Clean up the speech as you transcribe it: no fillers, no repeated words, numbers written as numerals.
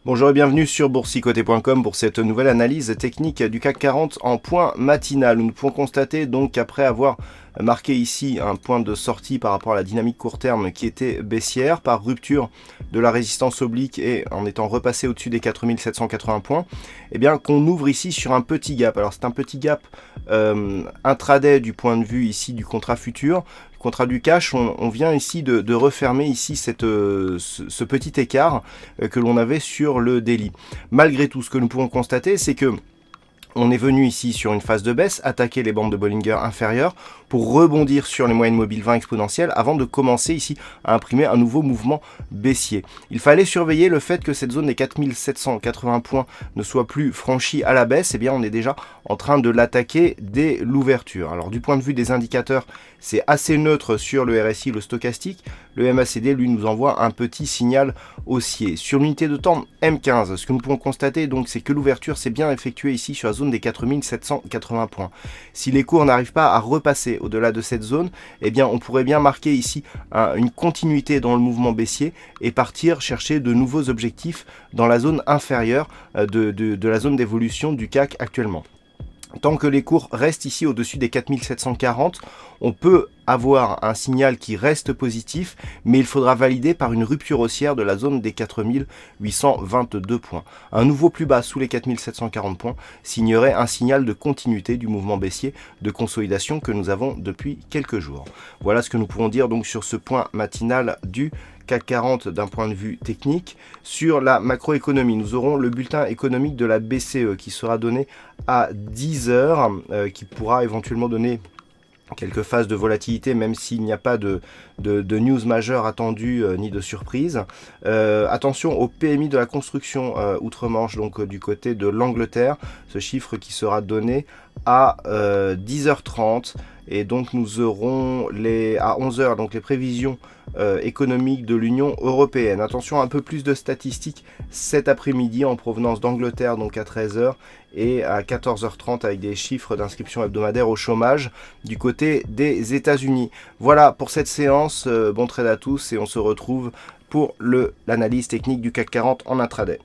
Bonjour et bienvenue sur boursicoté.com pour cette nouvelle analyse technique du CAC 40 en point matinal. Nous pouvons constater donc qu'après avoir marqué ici un point de sortie par rapport à la dynamique court terme qui était baissière par rupture de la résistance oblique et en étant repassé au-dessus des 4780 points, et bien qu'on ouvre ici sur un petit gap. Alors c'est un petit gap intraday du point de vue ici du contrat futur. Contrat du cash, on vient ici de refermer ici ce petit écart que l'on avait sur le daily. Malgré tout, ce que nous pouvons constater, c'est que on est venu ici sur une phase de baisse, attaquer les bandes de Bollinger inférieures pour rebondir sur les moyennes mobiles 20 exponentielles avant de commencer ici à imprimer un nouveau mouvement baissier. Il fallait surveiller le fait que cette zone des 4780 points ne soit plus franchie à la baisse. Eh bien, on est déjà en train de l'attaquer dès l'ouverture. Alors, du point de vue des indicateurs, c'est assez neutre sur le RSI, le stochastique. Le MACD, lui, nous envoie un petit signal haussier. Sur l'unité de temps M15, ce que nous pouvons constater, donc, c'est que l'ouverture s'est bien effectuée ici sur la zone des 4780 points. Si les cours n'arrivent pas à repasser au-delà de cette zone, eh bien on pourrait bien marquer ici une continuité dans le mouvement baissier et partir chercher de nouveaux objectifs dans la zone inférieure de la zone d'évolution du CAC actuellement. Tant que les cours restent ici au-dessus des 4740, on peut avoir un signal qui reste positif, mais il faudra valider par une rupture haussière de la zone des 4822 points. Un nouveau plus bas sous les 4740 points signerait un signal de continuité du mouvement baissier de consolidation que nous avons depuis quelques jours. Voilà ce que nous pouvons dire donc sur ce point matinal du CAC 40 d'un point de vue technique. Sur la macroéconomie, nous aurons le bulletin économique de la BCE qui sera donné à 10h, qui pourra éventuellement donner quelques phases de volatilité, même s'il n'y a pas de news majeure attendue ni de surprise. Attention au PMI de la construction outre-Manche, donc du côté de l'Angleterre, ce chiffre qui sera donné à 10h30. Et donc nous aurons à 11h donc les prévisions économiques de l'Union européenne. Attention, un peu plus de statistiques cet après-midi en provenance d'Angleterre, donc à 13h, et à 14h30 avec des chiffres d'inscription hebdomadaire au chômage du côté des États-Unis. Voilà pour cette séance, bon trade à tous et on se retrouve pour l'analyse technique du CAC 40 en intraday.